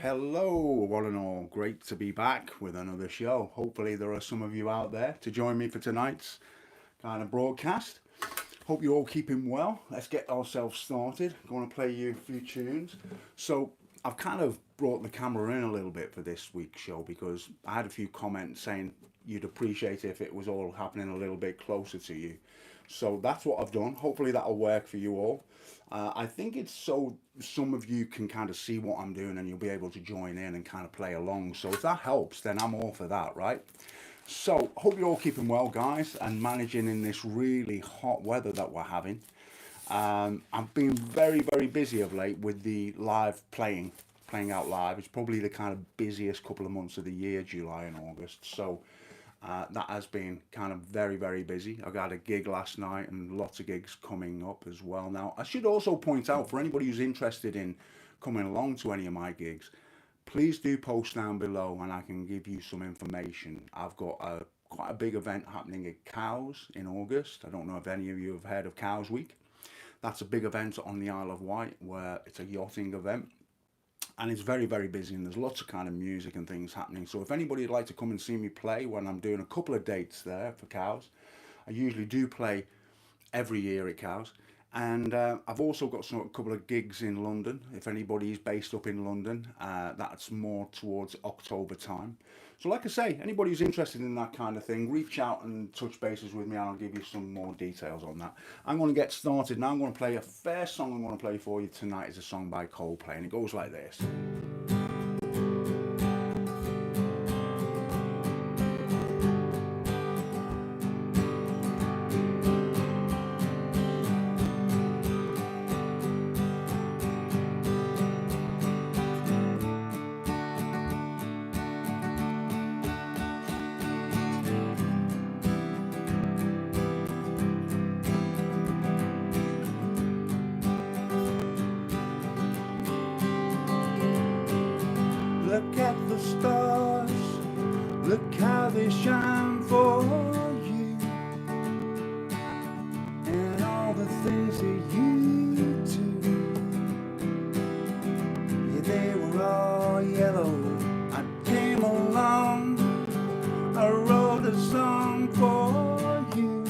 Hello, one and all. Great to be back with another show. Hopefully, there are some of you out there to join me for tonight's kind of broadcast. Hope you're all keeping well. Let's get ourselves started. I'm going to play you a few tunes. So, I've kind of brought the camera in a little bit for this week's show because I had a few comments saying you'd appreciate it if it was all happening a little bit closer to you. So that's what I've done. Hopefully that'll work for you all. I think it's so some of you can kind of see what I'm doing and you'll be able to join in and kind of play along. So if that helps, then I'm all for that, right? So hope you're all keeping well, guys, and managing in this really hot weather that we're having. I've been very, very busy of late with the live playing out live. It's probably the kind of busiest couple of months of the year, July and August. So that has been kind of very, very busy. I got a gig last night and lots of gigs coming up as well. Now, I should also point out for anybody who's interested in coming along to any of my gigs, please do post down below and I can give you some information. I've got quite a big event happening at Cows in August. I don't know if any of you have heard of Cows Week. That's a big event on the Isle of Wight where it's a yachting event. And it's very, very busy and there's lots of kind of music and things happening. So if anybody would like to come and see me play when I'm doing a couple of dates there for Cows, I usually do play every year at Cows. And I've also got a couple of gigs in London. If anybody's based up in London, that's more towards October time. So like I say, anybody who's interested in that kind of thing, reach out and touch bases with me and I'll give you some more details on that. I'm going to get started now. I'm going to play a first song I'm going to play for you tonight is a song by Coldplay and it goes like this. Look at the stars, look how they shine for you, and all the things that you do. Yeah, they were all yellow. I came along, I wrote a song for you.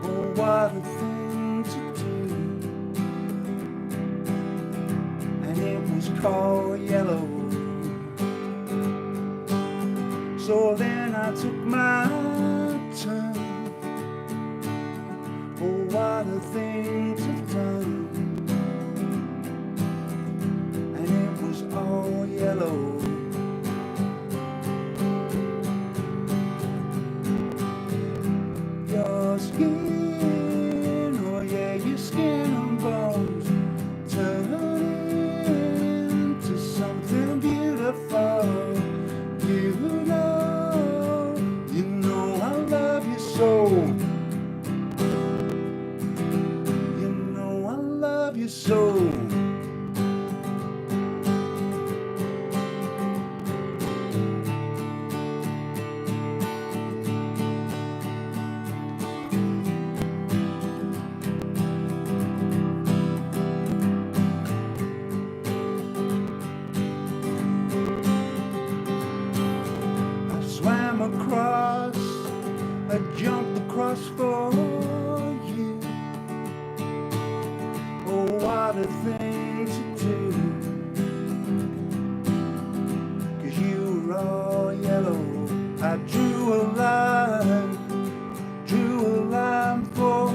Oh, what a thing to do. Called yellow. So then I took my turn. Oh, what a thing to done. And it was all yellow. Your skin, oh yeah, your skin and bones turn something beautiful. You know I love you so. You know I love you so. Across, I jumped across for you. Oh, what a thing to do. 'Cause you were all yellow. I drew a line for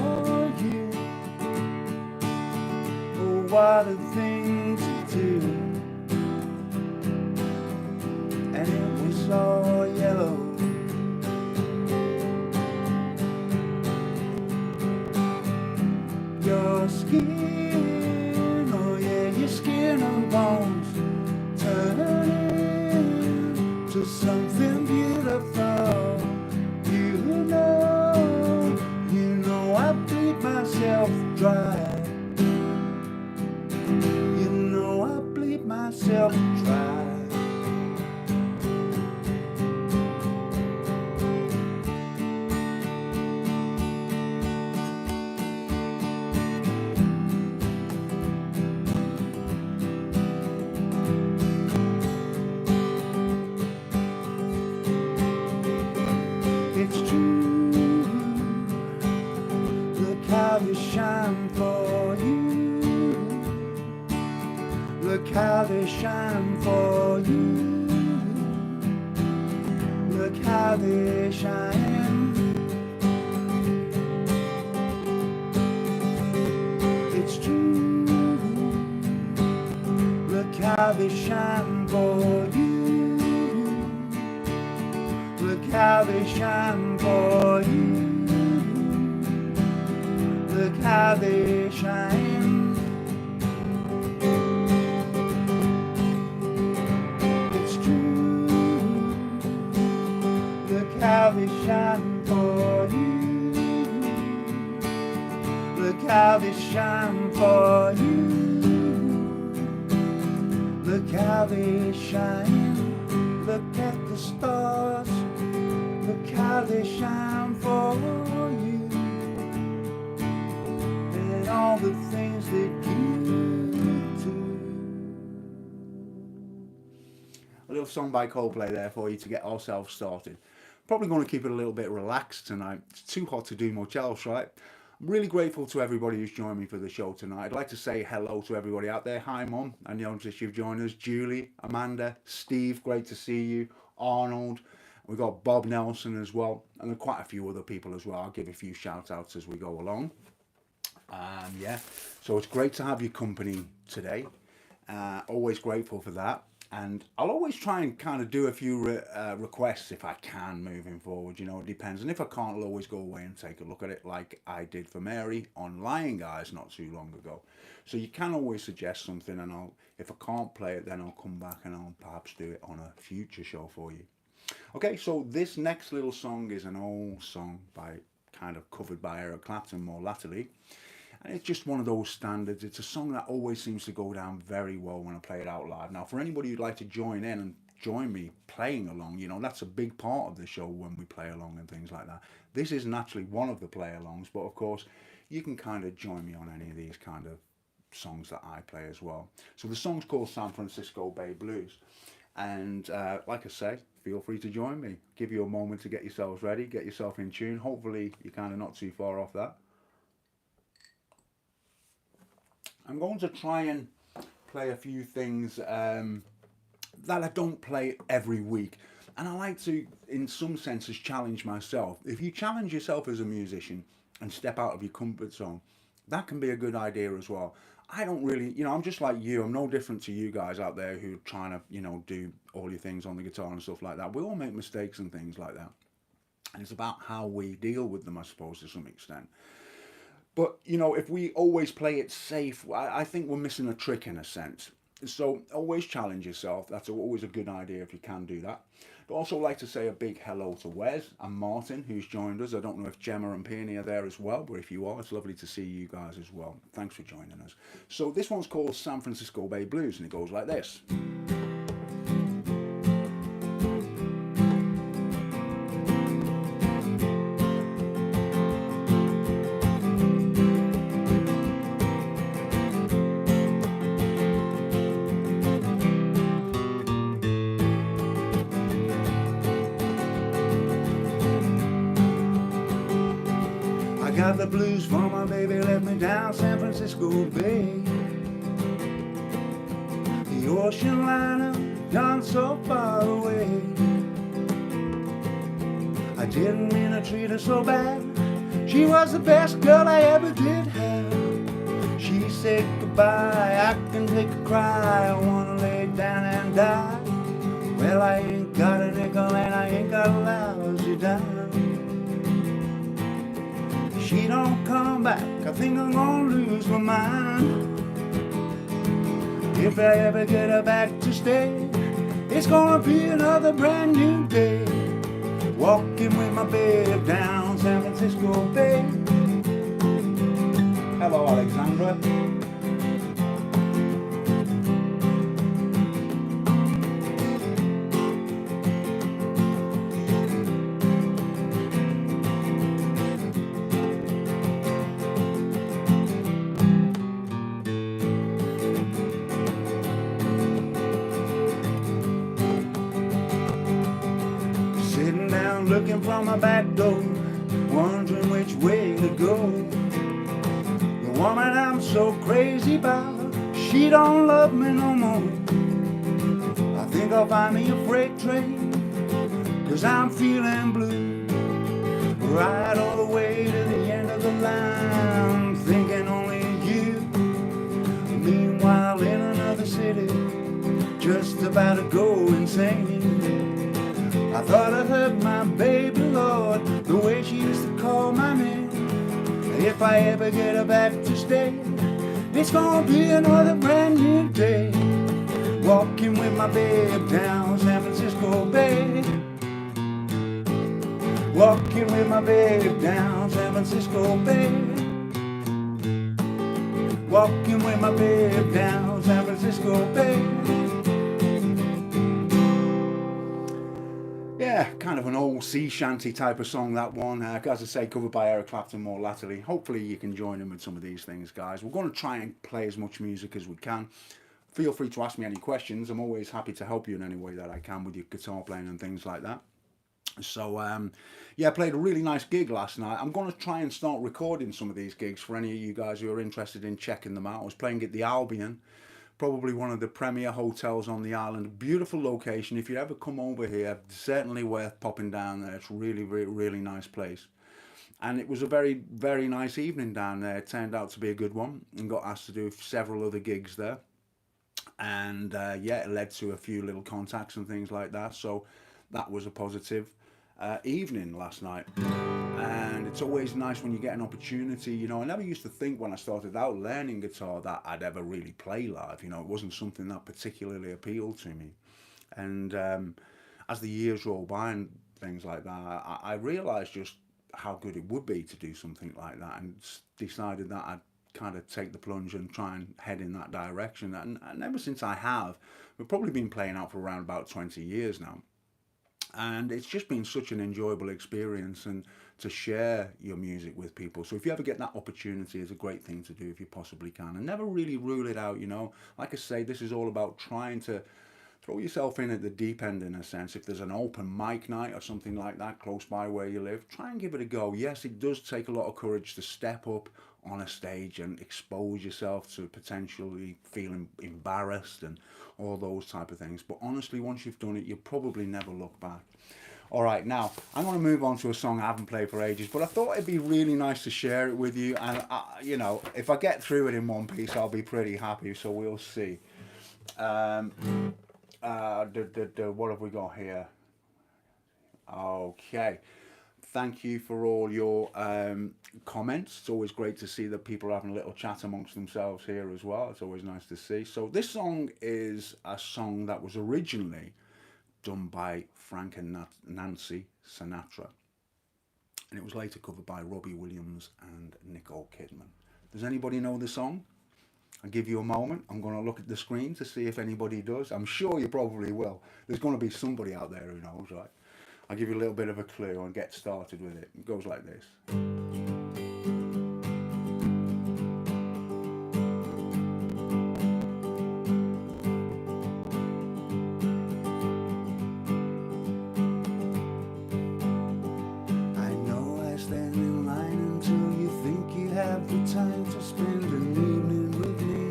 you. Oh, what a thing to do. And it was all yellow. Your skin, oh yeah, your skin and bones turn into something beautiful. You know I bleed myself dry. You know I bleed myself dry. Look how they shine for you. Look how they shine. It's true. Look how they shine for you. Look how they shine for you. Look how they shine. It's true. Look how they shine for you. Look how they shine for you. Look how they shine. Look at the stars. Look how they shine for you. And all the things they do too. A little song by Coldplay there for you to get ourselves started. Probably going to keep it a little bit relaxed tonight. It's too hot to do much else, right? I'm really grateful to everybody who's joined me for the show tonight. I'd like to say hello to everybody out there. Hi, Mum. I noticed you've joined us. Julie, Amanda, Steve, great to see you. Arnold. We've got Bob Nelson as well. And there are quite a few other people as well. I'll give a few shout outs as we go along. Yeah, so it's great to have your company today. Always grateful for that. And I'll always try and kind of do a few requests if I can moving forward. You know, it depends. And if I can't, I'll always go away and take a look at it like I did for Mary on Lion Guys not too long ago. So you can always suggest something, and if I can't play it, then I'll come back and I'll perhaps do it on a future show for you. Okay, so this next little song is an old song kind of covered by Eric Clapton more latterly. And it's just one of those standards. It's a song that always seems to go down very well when I play it out loud. Now, for anybody who'd like to join in and join me playing along, you know, that's a big part of the show when we play along and things like that. This isn't actually one of the play-alongs, but of course, you can kind of join me on any of these kind of songs that I play as well. So the song's called San Francisco Bay Blues. And like I say, feel free to join me. Give you a moment to get yourselves ready, get yourself in tune. Hopefully, you're kind of not too far off that. I'm going to try and play a few things that I don't play every week. And I like to, in some senses, challenge myself. If you challenge yourself as a musician and step out of your comfort zone, that can be a good idea as well. I don't really, you know, I'm just like you. I'm no different to you guys out there who are trying to, you know, do all your things on the guitar and stuff like that. We all make mistakes and things like that. And it's about how we deal with them, I suppose, to some extent. But, you know, if we always play it safe, I think we're missing a trick in a sense. So always challenge yourself. That's always a good idea if you can do that. I'd also like to say a big hello to Wes and Martin, who's joined us. I don't know if Gemma and Peony are there as well, but if you are, it's lovely to see you guys as well. Thanks for joining us. So this one's called San Francisco Bay Blues, and it goes like this. Got the blues for my baby, left me down San Francisco Bay. The ocean liner gone so far away. I didn't mean to treat her so bad. She was the best girl I ever did have. She said goodbye, I can take a cry. I wanna lay down and die. Well, I ain't got a nickel and I ain't got a lousy dime. She don't come back, I think I'm gonna lose my mind. If I ever get her back to stay, it's gonna be another brand new day. Walking with my babe down San Francisco Bay. Hello, Alexandra. Looking from my back door, wondering which way to go. The woman I'm so crazy about, she she don't love me no more. I think I'll find me a freight train, 'cause I'm feeling blue. Ride all the way to the end of the line, thinking only you. Meanwhile in another city, just about to go insane. I thought I heard my baby Lord, the way she used to call my name. If I ever get her back to stay, it's gonna be another brand new day. Walking with my babe down San Francisco Bay. Walking with my babe down San Francisco Bay. Walking with my babe down San Francisco Bay. Yeah, kind of an old sea shanty type of song, that one. As I say, covered by Eric Clapton more latterly. Hopefully you can join in with some of these things, guys. We're going to try and play as much music as we can. Feel free to ask me any questions. I'm always happy to help you in any way that I can with your guitar playing and things like that. So, yeah, I played a really nice gig last night. I'm going to try and start recording some of these gigs for any of you guys who are interested in checking them out. I was playing at the Albion, probably one of the premier hotels on the island. Beautiful location. If you ever come over here, certainly worth popping down there. It's really, really, really nice place. And it was a very, very nice evening down there. It turned out to be a good one, and got asked to do several other gigs there. And yeah, it led to a few little contacts and things like that. So that was a positive evening last night. And it's always nice when you get an opportunity. You know, I never used to think when I started out learning guitar that I'd ever really play live. You know, it wasn't something that particularly appealed to me. And as the years roll by and things like that, I realized just how good it would be to do something like that, and decided that I'd kind of take the plunge and try and head in that direction. And ever since I have, we've probably been playing out for around about 20 years now. And it's just been such an enjoyable experience, and to share your music with people. So if you ever get that opportunity, it's a great thing to do if you possibly can. And never really rule it out, you know. Like I say, this is all about trying to throw yourself in at the deep end, in a sense. If there's an open mic night or something like that close by where you live, try and give it a go. Yes, it does take a lot of courage to step up on a stage and expose yourself to potentially feeling embarrassed and all those type of things. But honestly, once you've done it, you'll probably never look back. All right, now I'm going to move on to a song I haven't played for ages, but I thought it'd be really nice to share it with you. And you know, if I get through it in one piece, I'll be pretty happy. So we'll see. What have we got here? Okay. Thank you for all your comments. It's always great to see that people are having a little chat amongst themselves here as well. It's always nice to see. So this song is a song that was originally done by Frank and Nancy Sinatra, and it was later covered by Robbie Williams and Nicole Kidman. Does anybody know the song? I'll give you a moment. I'm going to look at the screen to see if anybody does. I'm sure you probably will. There's going to be somebody out there who knows, right? I'll give you a little bit of a clue and get started with it. It goes like this. I know I stand in line until you think you have the time to spend an evening with me.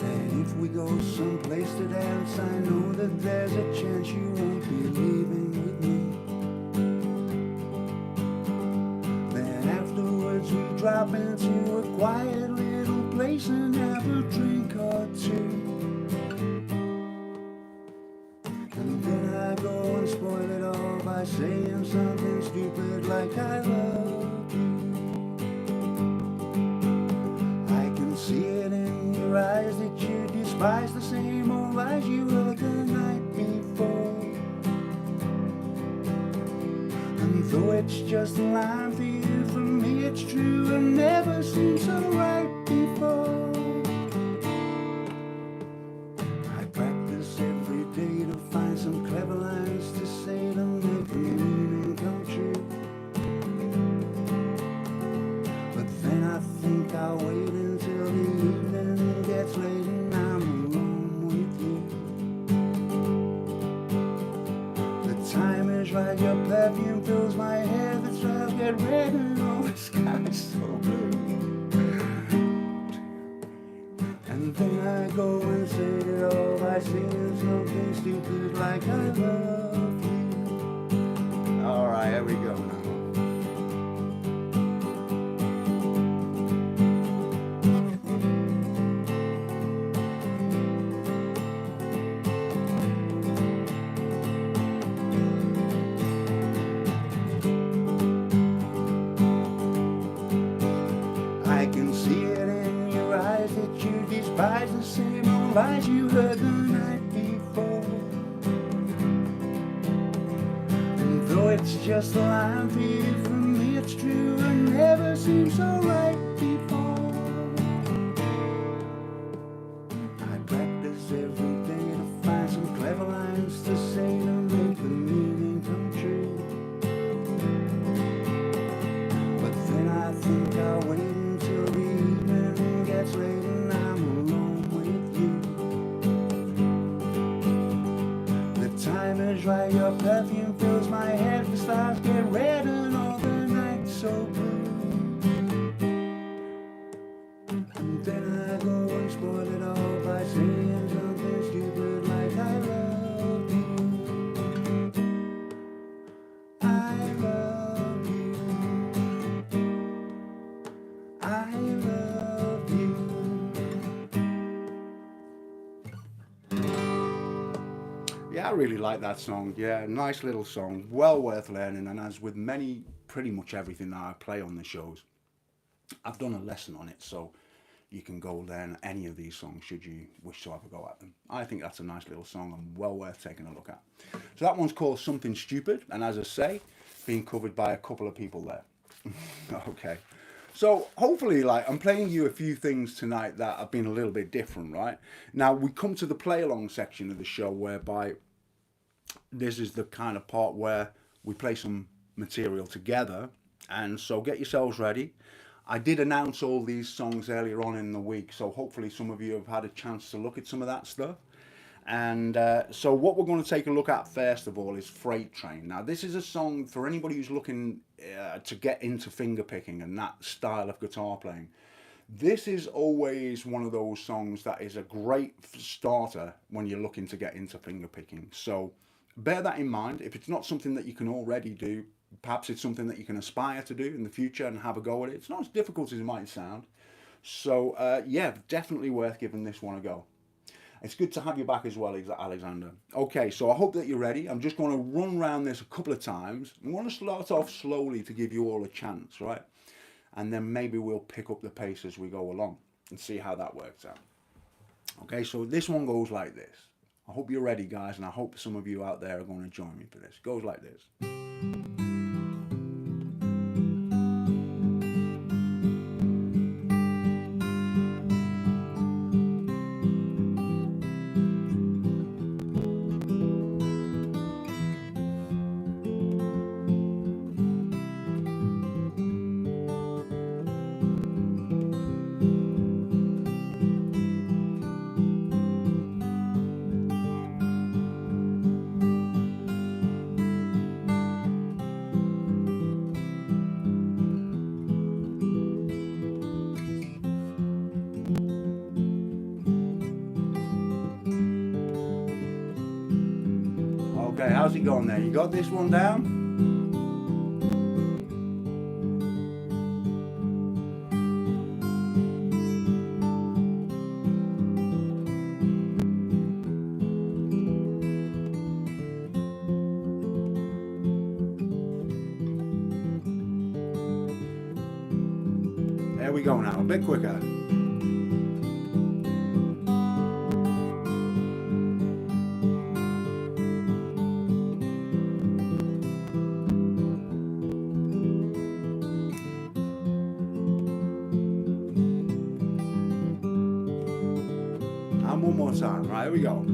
And if we go someplace to dance, I know that there's a chance you won't be leaving with me. Then afterwards we drop into a quiet little place and have a drink or two. And then I go and spoil it all by saying something stupid like I love you. I can see it in your eyes that you despise the same old lies you were the night before. And though it's just a line for you, for me it's true, and never seemed so right before. I practice every day to find some clever lines to say to make the meaning come true. But then I think I'll wait until the evening gets late and I'm alone with you. The time is right, your perfume fills my hair, the trails get red and all the sky's so blue. I can see it in your eyes that you despise the same old lies you heard the night before. And though it's just a line for you, for me it's true, it never seemed so right before. I practice every day to find some clever lines to say to make the meaning come true. But then I think I'll wait until the evening gets late and I'm alone with you. The time is right, your perfume fills my head, the stars get red and all the night so blue. And then I go and spoil it all by saying something stupid like I love you. I love you. I love you. Yeah, I really like that song. Yeah, nice little song, well worth learning. And as with many, pretty much everything that I play on the shows, I've done a lesson on it, so you can go learn any of these songs should you wish to have a go at them. I think that's a nice little song and well worth taking a look at. So that one's called Something Stupid, and as I say, being covered by a couple of people there. Okay. So hopefully, like, I'm playing you a few things tonight that have been a little bit different, right? Now, we come to the play-along section of the show, whereby this is the kind of part where we play some material together. And so get yourselves ready. I did announce all these songs earlier on in the week, so hopefully some of you have had a chance to look at some of that stuff. And so what we're going to take a look at first of all is Freight Train. Now this is a song for anybody who's looking to get into fingerpicking and that style of guitar playing. This is always one of those songs that is a great starter when you're looking to get into fingerpicking. So bear that in mind. If it's not something that you can already do, perhaps it's something that you can aspire to do in the future and have a go at it. It's not as difficult as it might sound. So yeah, definitely worth giving this one a go. It's good to have you back as well, Alexander. Okay, so I hope that you're ready. I'm just going to run around this a couple of times. I'm going to start off slowly to give you all a chance, right? And then maybe we'll pick up the pace as we go along and see how that works out. Okay, so this one goes like this. I hope you're ready, guys, and I hope some of you out there are going to join me for this. It goes like this. Okay, how's it going there? You got this one down? There we go now, a bit quicker. And one more time, right, here we go.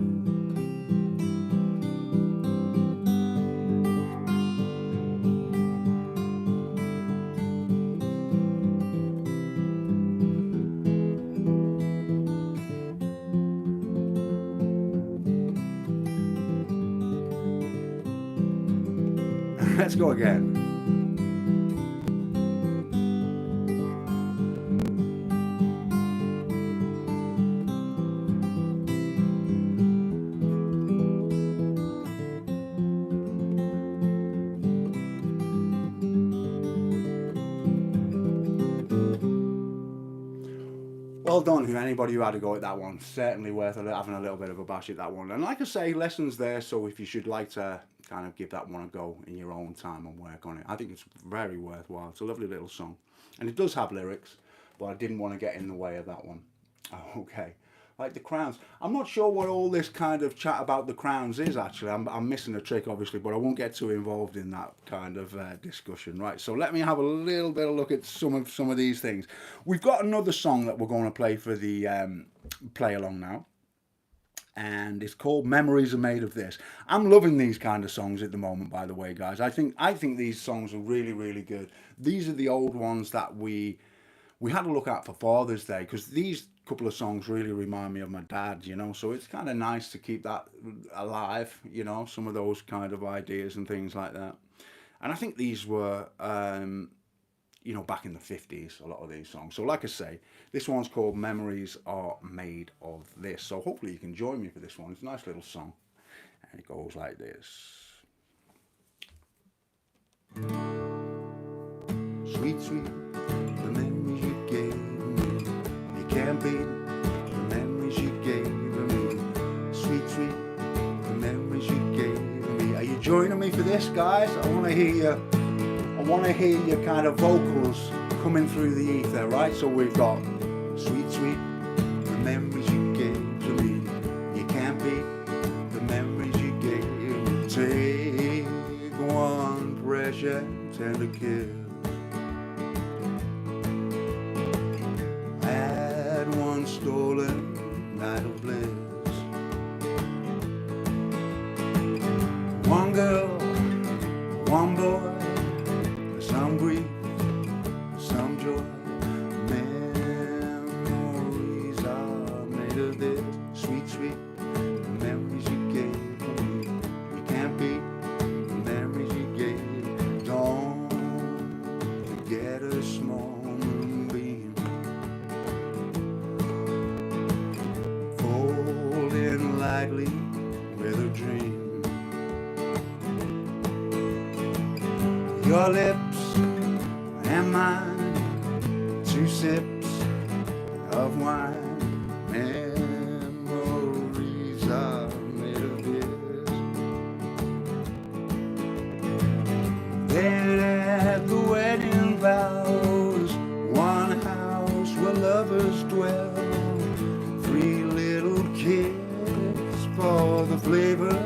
Let's go again. Well done to anybody who had a go at that one. Certainly worth having a little bit of a bash at that one. And like I say, lessons there, so if you should like to kind of give that one a go in your own time and work on it, I think it's very worthwhile. It's a lovely little song. And it does have lyrics, but I didn't want to get in the way of that one. Okay. Like the crowns. I'm not sure what all this kind of chat about the crowns is actually. I'm missing a trick obviously, but I won't get too involved in that kind of discussion. Right, so let me have a little bit of look at some of these things. We've got another song that we're going to play for the play along now. And it's called Memories Are Made of This. I'm loving these kind of songs at the moment, by the way, guys. I think these songs are really, really good. These are the old ones that we had to look at for Father's Day, because these couple of songs really remind me of my dad, you know. So it's kind of nice to keep that alive, you know, some of those kind of ideas and things like that. And I think these were, you know, back in the 50s, a lot of these songs. So like I say, this one's called Memories Are Made of This. So hopefully you can join me for this one. It's a nice little song. And it goes like this. Sweet, sweet, the memories you gave me. You can't beat the memories you gave me. Sweet, sweet, the memories you gave me. Are you joining me for this, guys? I want to hear you. I want to hear your kind of vocals coming through the ether, right? So we've got sweet, sweet, the memories you gave to me. You can't beat the memories you gave me. Take one precious tender kiss. Had one stolen night of bliss. One girl, one boy. Some grief, some joy, memories are made of this. Sweet, sweet, the memories you gave me. You can't beat the memories you gave. Don't forget a small moonbeam folding lightly with a dream. Your lips and mine, two sips of wine. Memories are made of this. Then at the wedding vows, one house where lovers dwell. Three little kids for the flavor.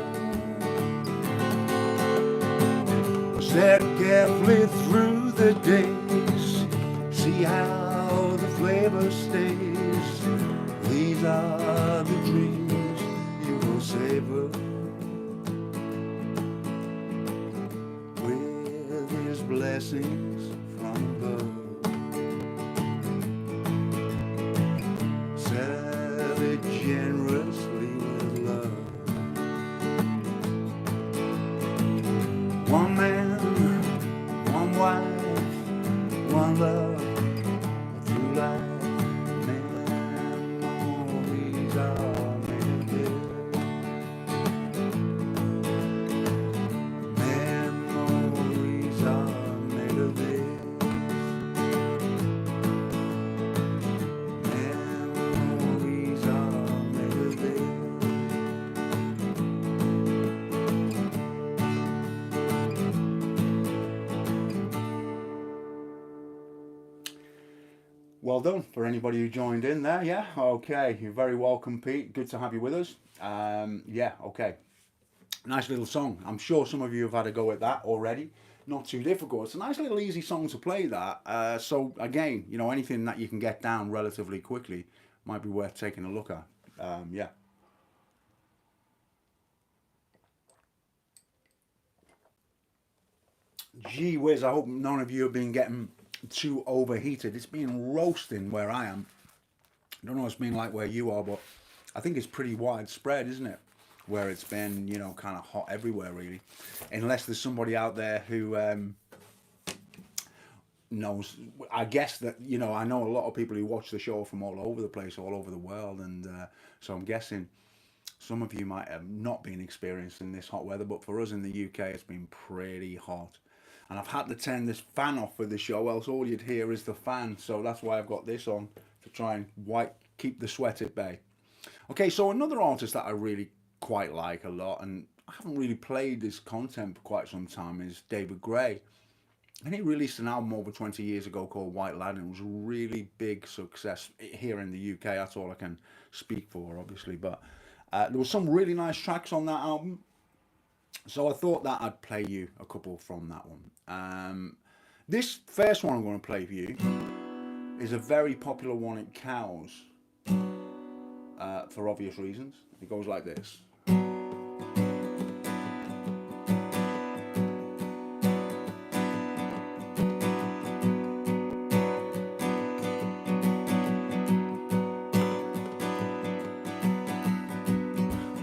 Step carefully through the days, see how the flavor stays. These are the dreams you will savor. With his blessings from above. Serve it generously with love. One man, one wife, one love, through life. Memories are made of this. Memories are made of this. Memories are made of this. Well done for anybody who joined in there. Yeah, okay. You're very welcome, Pete. Good to have you with us. Yeah, okay. Nice little song. I'm sure some of you have had a go at that already. Not too difficult. It's a nice little easy song to play that. So again, you know, anything that you can get down relatively quickly might be worth taking a look at. Yeah. Gee whiz, I hope none of you have been getting too overheated. It's been roasting where I am. I don't know what it's been like where you are, but I think it's pretty widespread, isn't it? Where it's been, you know, kind of hot everywhere, really. Unless there's somebody out there who knows. I guess that, you know, I know a lot of people who watch the show from all over the place, all over the world, and so I'm guessing some of you might have not been experiencing this hot weather, but for us in the UK, it's been pretty hot. And I've had to turn this fan off for the show, else all you'd hear is the fan. So that's why I've got this on to try and keep the sweat at bay. Okay, so another artist that I really quite like a lot, and I haven't really played his content for quite some time, is David Gray. And he released an album over 20 years ago called White Lad, and it was a really big success here in the UK. That's all I can speak for, obviously. But there were some really nice tracks on that album. So I thought that I'd play you a couple from that one. This first one I'm going to play for you is a very popular one at Cows for obvious reasons. It goes like this.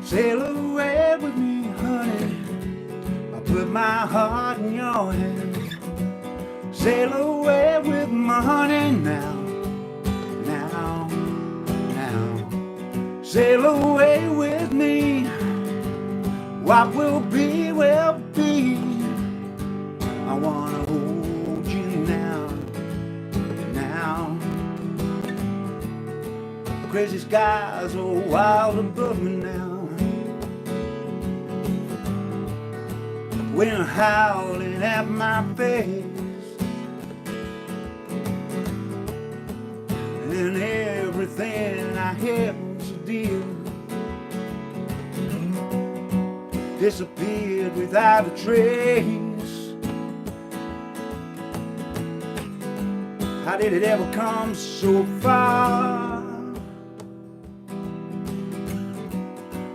Sail away with me, honey. I put my heart in your hand. Sail away with my honey now, now, now. Sail away with me. What will be, will be. I wanna hold you now, now. The crazy skies are wild above me now. Wind howling at my face, and everything I held so dear disappeared without a trace. How did it ever come so far?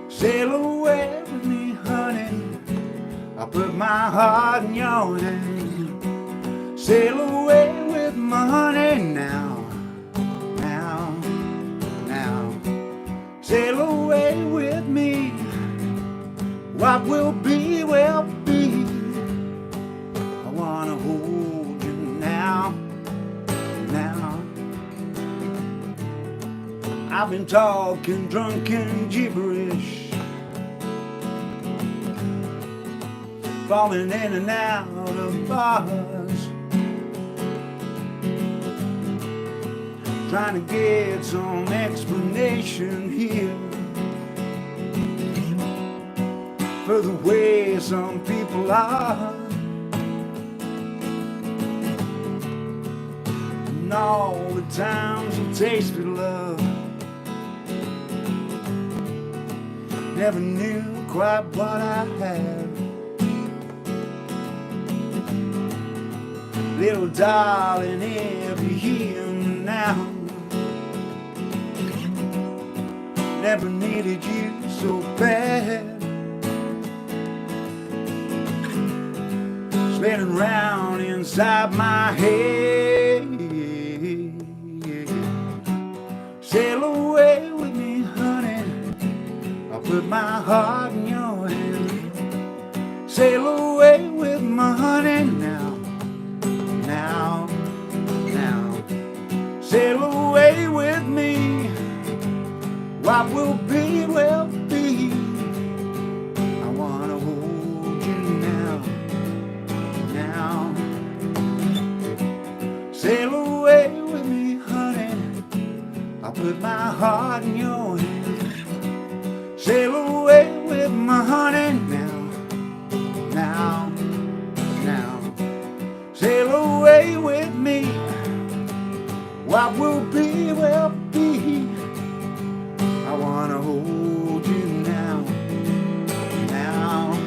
Sail away with me, honey. I put my heart in your hand. Sail away with my honey now, now, now. Sail away with me. What will be, will be. I wanna hold you now, now. I've been talking drunken gibberish, falling in and out of bars, trying to get some explanation here for the way some people are, and all the times I tasted love, never knew quite what I had. Little darling, if you hear me now, never needed you so bad. Spinning round inside my head. Sail away with me, honey. I'll put my heart in your hand. Sail away with my honey now, now, now. Sail away with me. What will be, will be. I wanna hold you now, now. Sail away with me, honey. I put my heart in your hand. Sail away with my honey now, now, now. Sail away with me. What will be, will be. I wanna hold you now, now.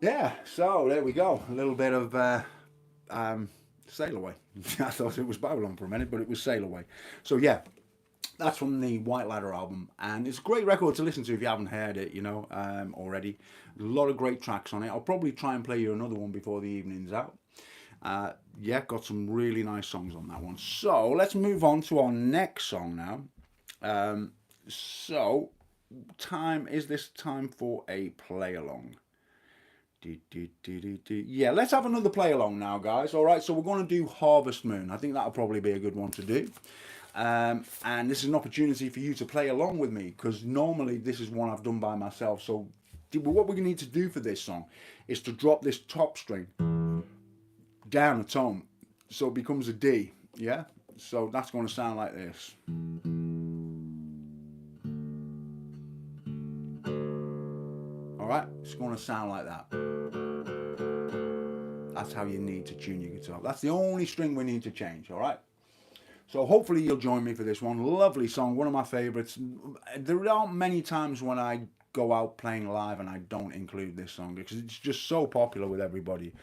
Yeah, so there we go. A little bit of Sail Away. I thought it was Babylon for a minute, but it was Sail Away. So yeah, that's from the White Ladder album, and it's a great record to listen to if you haven't heard it, already. There's a lot of great tracks on it. I'll probably try and play you another one before the evening's out. Yeah, got some really nice songs on that one. So let's move on to our next song now. So, is this time for a play along? Yeah, let's have another play along now, guys. All right, so we're going to do Harvest Moon. I think that'll probably be a good one to do. And this is an opportunity for you to play along with me, because normally this is one I've done by myself. So But what we need to do for this song is to drop this top string down a tone so it becomes a D. Yeah? So that's going to sound like this. Alright? It's going to sound like that. That's how you need to tune your guitar. That's the only string we need to change, alright? So hopefully you'll join me for this one. Lovely song, one of my favourites. There aren't many times when I go out playing live and I don't include this song because it's just so popular with everybody.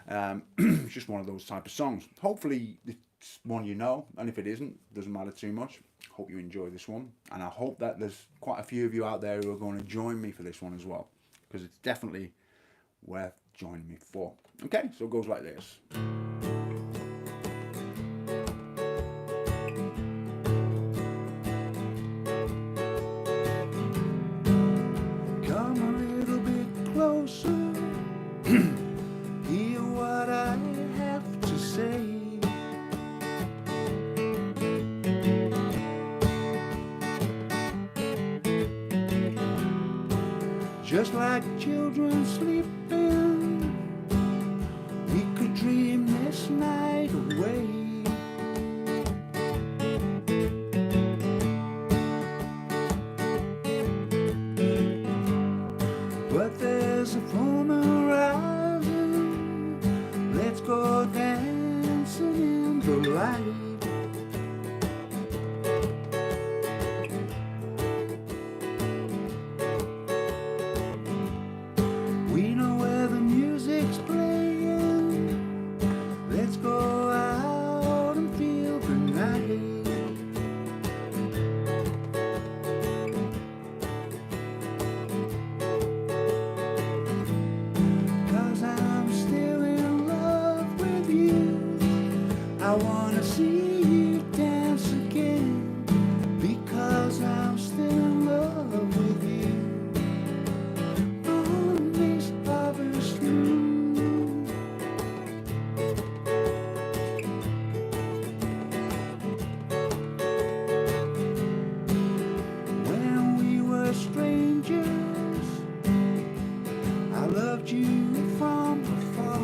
It's just one of those type of songs. Hopefully it's one you know, and if it isn't, doesn't matter too much. Hope you enjoy this one, and I hope that there's quite a few of you out there who are going to join me for this one as well, because it's definitely worth joining me for. Okay, so it goes like this. Come a little bit closer. Hear what I have to say. Just like children sleeping, we could dream this night away. But there's a full moon rising, let's go dancing in the light. We know where the music's playing, let's go out and feel the night. Cause I'm still in love with you, I wanna see you dance again, because I'm still in love with you. When we were strangers, I loved you from afar.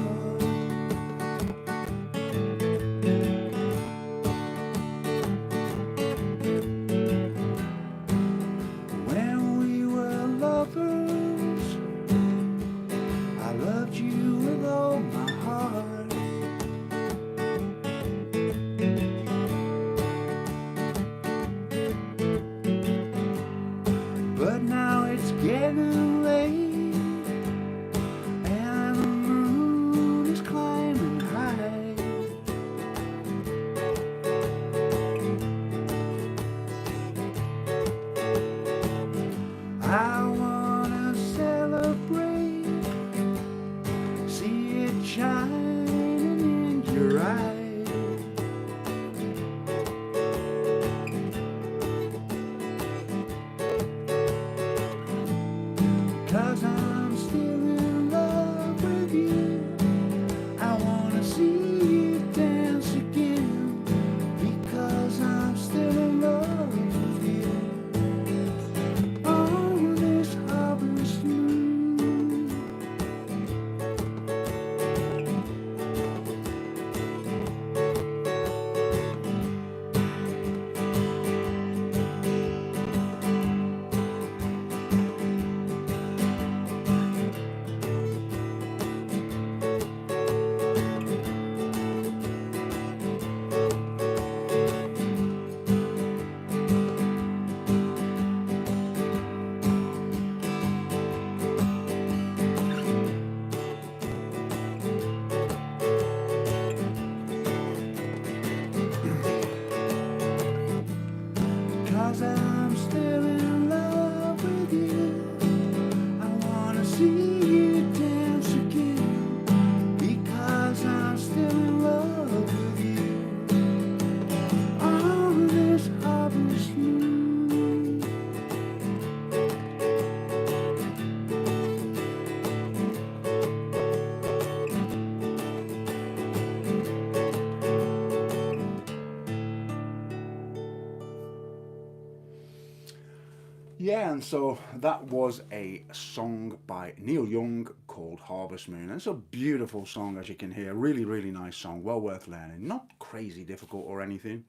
Yeah, and so that was a song by Neil Young called Harvest Moon. And it's a beautiful song, as you can hear. Really, really nice song. Well worth learning. Not crazy difficult or anything.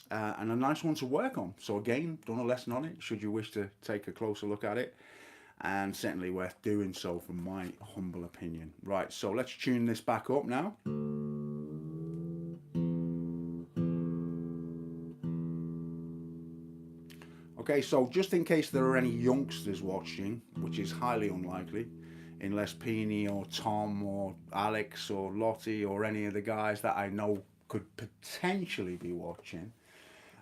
And a nice one to work on. So, again, done a lesson on it, should you wish to take a closer look at it. And certainly worth doing so, from my humble opinion. Right, so let's tune this back up now. Okay, so just in case there are any youngsters watching, which is highly unlikely, unless Peony or Tom or Alex or Lottie or any of the guys that I know could potentially be watching.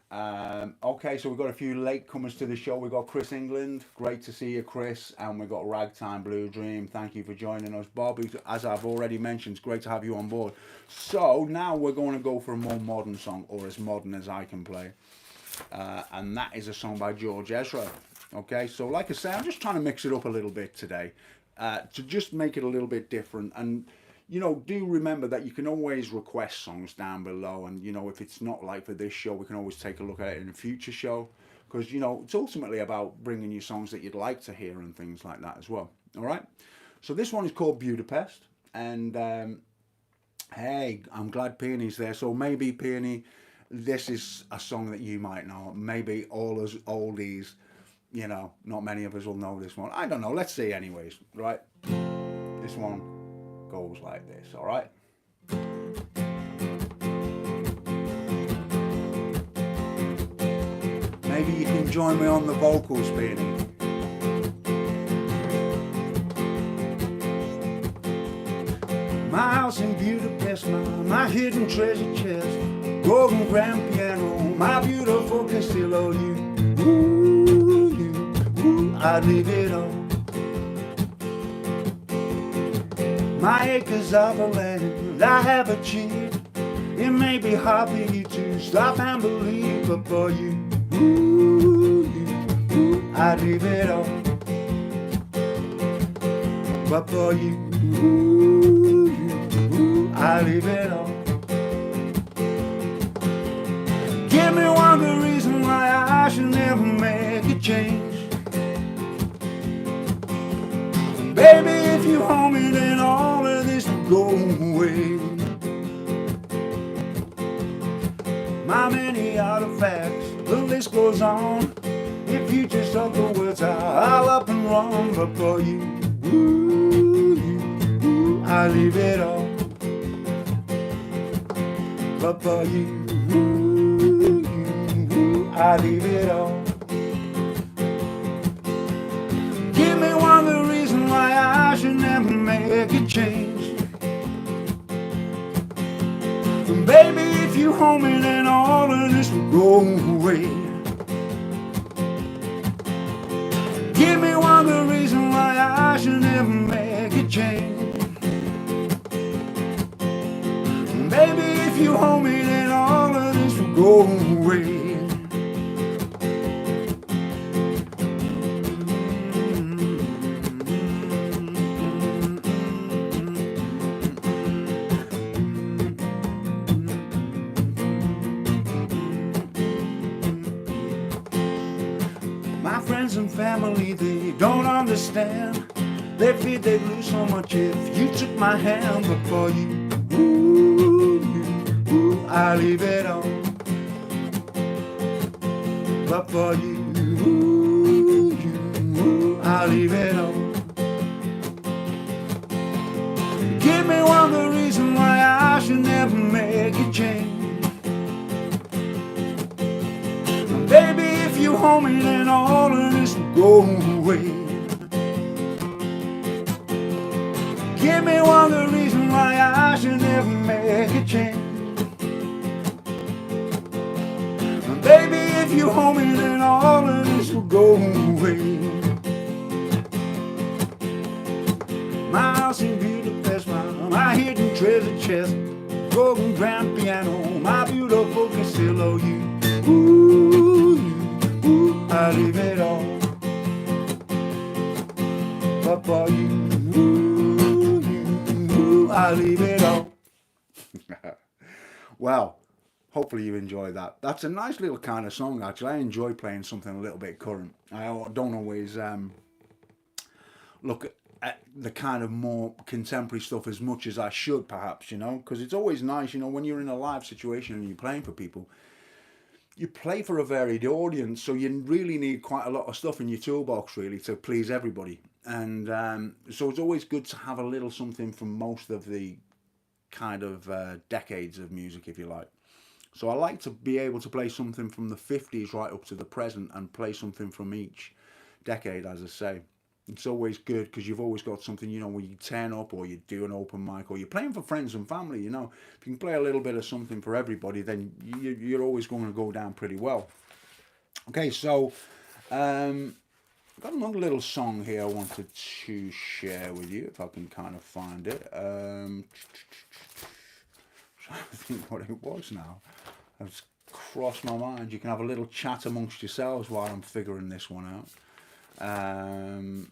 Okay, so we've got a few latecomers to the show. We've got Chris England. Great to see you, Chris. And we've got Ragtime Blue Dream. Thank you for joining us. Bob, as I've already mentioned, it's great to have you on board. So now we're going to go for a more modern song, or as modern as I can play. And that is a song by George Ezra. Okay, so like I say, I'm just trying to mix it up a little bit today to just make it a little bit different. And do remember that you can always request songs down below. And if it's not like for this show, we can always take a look at it in a future show, because it's ultimately about bringing you songs that you'd like to hear and things like that as well. All right, so this one is called Budapest, and hey, I'm glad Peony's there. So maybe, Peony, this is a song that you might know. Maybe all us oldies, not many of us will know this one. I don't know. Let's see anyways, right? This one goes like this, all right? Maybe you can join me on the vocals, Peony. My house in Budapest, my hidden treasure chest, golden grand piano, my beautiful Castillo, I'd leave it all. My acres of land I have achieved. It may be hard for you to stop and believe, but for you, I'd leave it all. But for you, I'd leave it all. Give me one good reason why I should never make a change. Baby, if you hold me, then all of this will go away. My many artifacts, the list goes on. If you just utter the words, I'll up and run. But for you, I leave it all. But for you, I leave it all. Give me one good reason why I should never make a change. And baby, if you hold me, then all of this will go away. Give me one good reason why I should never make a change. And baby, if you hold me, then all of this will go away. My friends and family, they don't understand. They fear they'd lose so much if you took my hand. But for you, I leave it all. But for you, I leave it all. Give me one good reason why I should never make a change. Baby, if you hold me, then all of this will go away. Give me one good reason why I should never make a change. Baby, if you hold me, then all of this will go away. My house in Budapest, my hidden treasure chest, golden grand piano, my beautiful Castillo, I leave it all. But for you, I leave it all. Well, hopefully you enjoy that. That's a nice little kind of song, actually. I enjoy playing something a little bit current. I don't always look at the kind of more contemporary stuff as much as I should, perhaps, you know, because it's always nice, you know, when you're in a live situation and you're playing for people, you play for a varied audience, so you really need quite a lot of stuff in your toolbox, really, to please everybody. And so it's always good to have a little something from most of the kind of decades of music, if you like. So I like to be able to play something from the 50s right up to the present and play something from each decade, as I say. It's always good because you've always got something, you know, when you turn up or you do an open mic or you're playing for friends and family, you know. If you can play a little bit of something for everybody, then you're always going to go down pretty well. Okay, so I've got another little song here I wanted to share with you, if I can kind of find it. Trying to think what it was now. It's crossed my mind. You can have a little chat amongst yourselves while I'm figuring this one out. Trying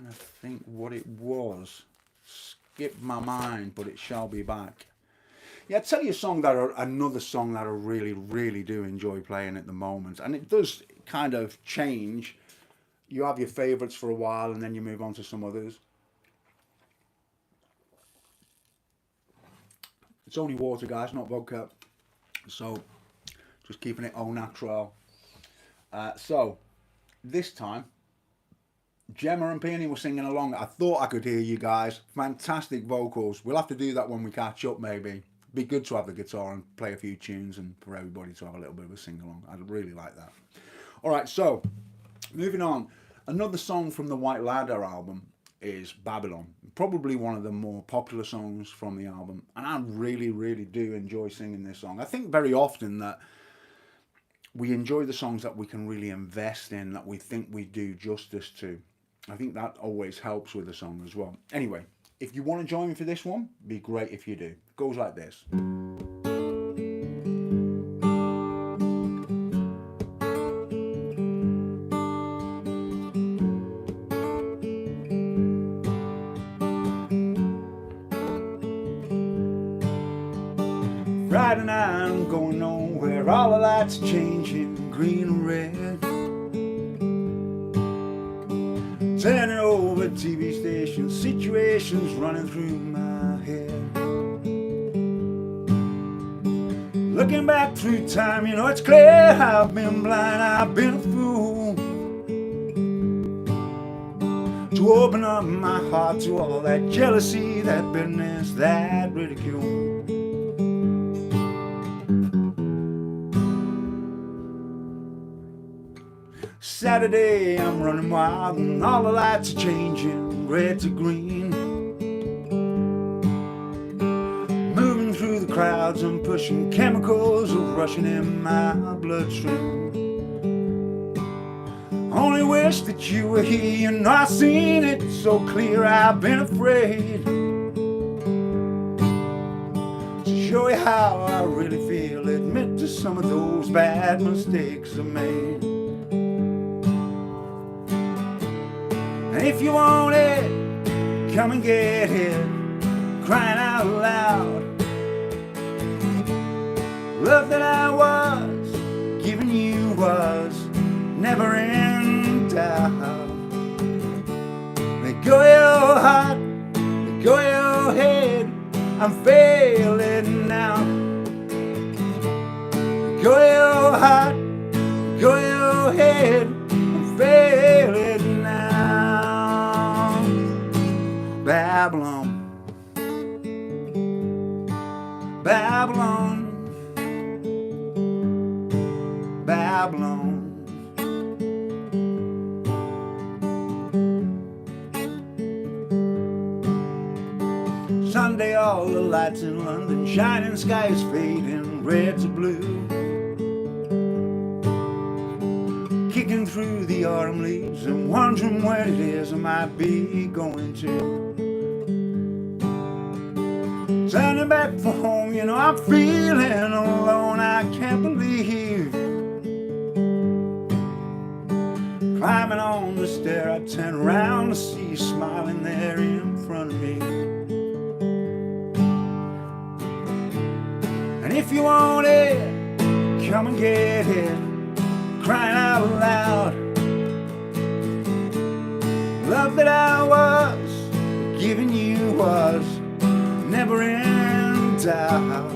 to think what it was. Skipped my mind, but it shall be back. Yeah, I'll tell you another song that I really, really do enjoy playing at the moment. And it does kind of change. You have your favourites for a while and then you move on to some others. It's only water, guys, not vodka. So, just keeping it au natural. So, this time, Gemma and Peony were singing along. I thought I could hear you guys. Fantastic vocals. We'll have to do that when we catch up, maybe. Be good to have the guitar and play a few tunes and for everybody to have a little bit of a sing-along. I'd really like that. All right, so, moving on. Another song from the White Ladder album is Babylon. Probably one of the more popular songs from the album. And I really, really do enjoy singing this song. I think very often that we enjoy the songs that we can really invest in, that we think we do justice to. I think that always helps with a song as well. Anyway, if you want to join me for this one, it'd be great if you do. It goes like this. Friday night, I'm going nowhere. All the lights are changing, green and red. Turning over TV stations, situations running through my head. Looking back through time, you know it's clear I've been blind, I've been a fool to open up my heart to all that jealousy, that bitterness, that ridicule. Saturday, I'm running wild and all the lights are changing, red to green. Moving through the crowds, I'm pushing chemicals are rushing in my bloodstream. Only wish that you were here, you know I've seen it so clear, I've been afraid to show you how I really feel, admit to some of those bad mistakes I made. If you want it, come and get it, crying out loud. Love that I was giving you was never in doubt. Let go your heart, let go your head, I'm failing now. Let go your heart, let go your head, I'm failing now. Babylon, Babylon, Babylon. Sunday, all the lights in London, shining skies fading red to blue. Kicking through the autumn leaves and wondering where it is I might be going to. Turning back for home, you know I'm feeling alone, I can't believe. Climbing on the stair, I turn around to see you smiling there in front of me. And If you want it, come and get it. Crying out loud. Love that I was giving you was never in doubt.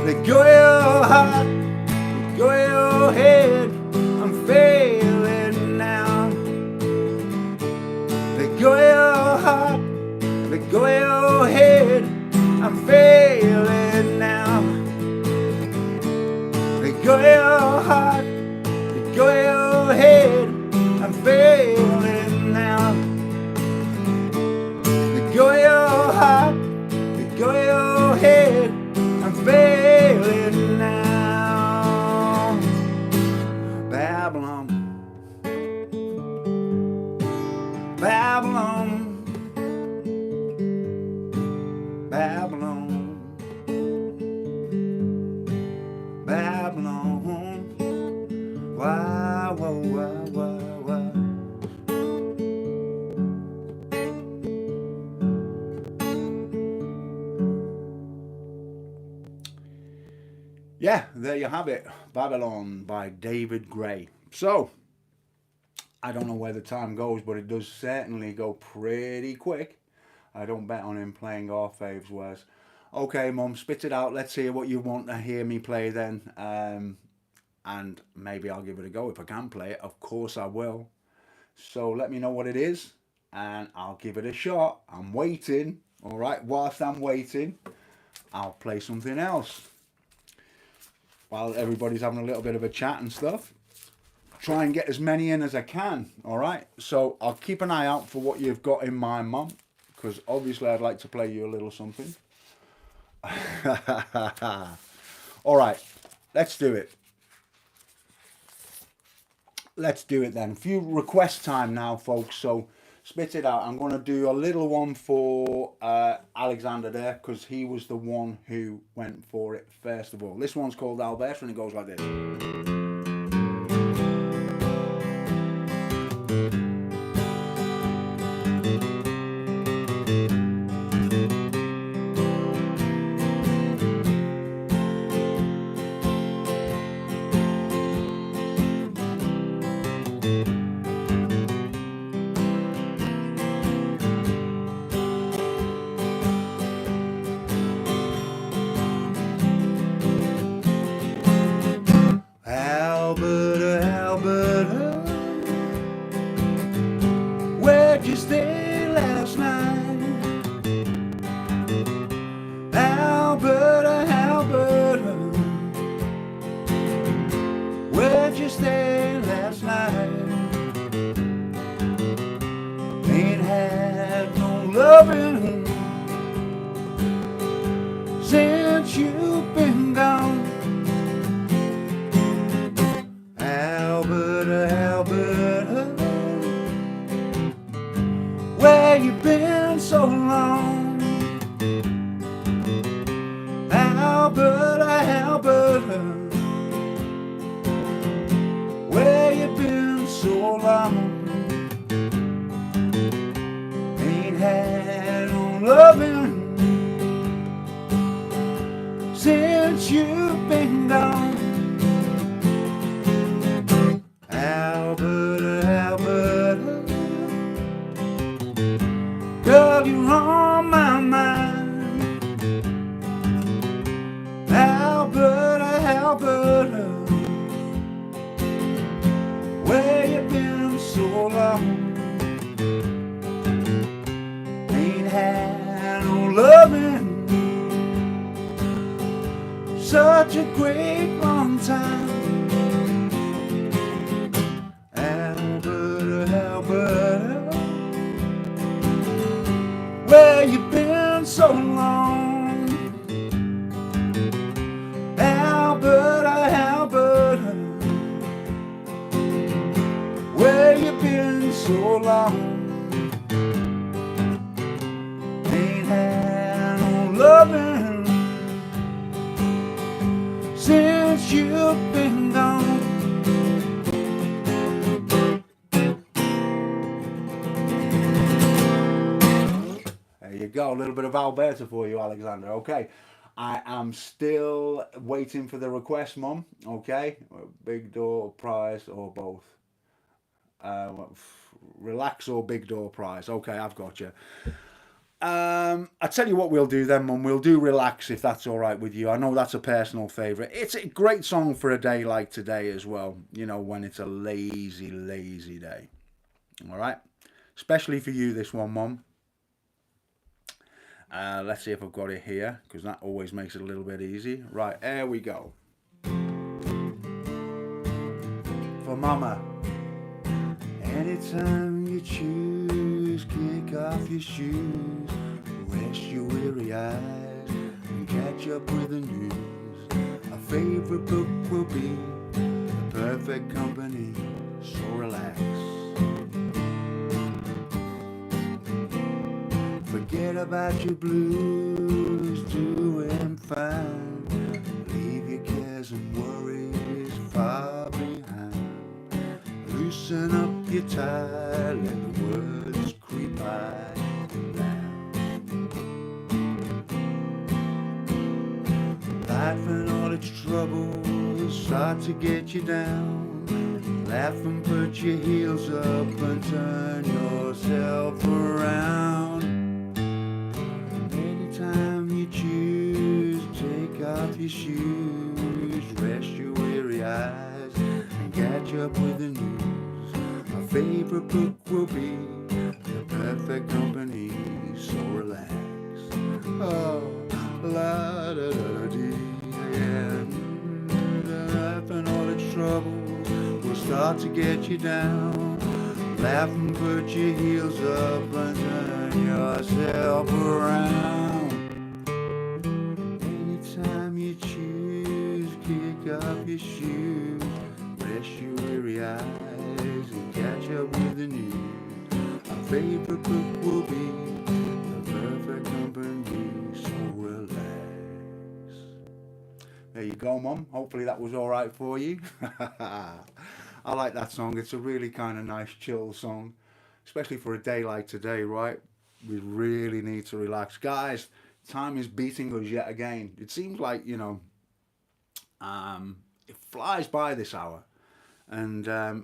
Let go of your heart, let go of your head. I'm failing now. Let go of your heart, let go of your head. I'm failing now. Let go of your heart, let go of your head. I'm failing now. Let go of your heart, let go of your head. I'm failing now. Babylon, Babylon, Babylon, Babylon. Why, why, why, why? Yeah, there you have it. Babylon by David Gray. So, I don't know where the time goes, but it does certainly go pretty quick. I don't bet on him playing our faves wares. Okay, Mum, spit it out. Let's hear what you want to hear me play then. And maybe I'll give it a go. If I can play it, of course I will. So let me know what it is, and I'll give it a shot. I'm waiting. All right, whilst I'm waiting, I'll play something else. While everybody's having a little bit of a chat and stuff, try and get as many in as I can. All right, so I'll keep an eye out for what you've got in mind, Mum, because obviously I'd like to play you a little something. All right, let's do it. Let's do it then. A few request time now, folks, so spit it out. I'm going to do a little one for Alexander there, because he was the one who went for it first of all. This one's called Alberta, and it goes like this. Alberta, Alberta, where'd you stay last night? Alberta, Alberta, where'd you stay last night? Ain't had no loving since you've been gone. Alberta, Alberta, where you been so long? Alberta, Alberta, where you been so long? Ain't had no loving since you've been gone. Alberta, Alberta, girl, you're on my mind. Alberta, Alberta, where you been so long? Ain't had no loving such a great long time. Alberta, where you been so long? Alberta, Alberta, where you been so long? Ain't had no loving since you've been gone. There you go, a little bit of Alberta for you, Alexander. Okay, I am still waiting for the request, Mum. Okay, big door prize or both. Relax or big door prize. Okay, I've got you. I tell you what we'll do then, Mum. We'll do relax if that's all right with you. I know that's a personal favourite. It's a great song for a day like today as well. You know, when it's a lazy, lazy day. All right, especially for you, this one, Mum. Let's see if I've got it here because that always makes it a little bit easy. Right, there we go. For Mama. Anytime you choose, kick off your shoes, rest your weary eyes, and catch up with the news. A favorite book will be the perfect company, so relax. Forget about your blues, doing fine. Leave your cares and worries far behind. Loosen up your tie, let the words creep by down. Life and all its troubles start to get you down. Laugh and put your heels up and turn yourself around. Anytime you choose, take off your shoes, rest your weary eyes, and catch up with the news. My favorite book will be the perfect company, so relax. Oh, la da da dee, yeah. Life and all its troubles will start to get you down. Laugh and put your heels up and turn yourself around. Anytime you choose, kick off your shoes, rest your weary eyes, and catch up with the news. Our favorite book will be the perfect company, so relax. There you go, Mum. Hopefully that was all right for you. I like that song. It's a really kind of nice, chill song, especially for a day like today, right? We really need to relax. Guys, time is beating us yet again. It seems like, it flies by this hour. And I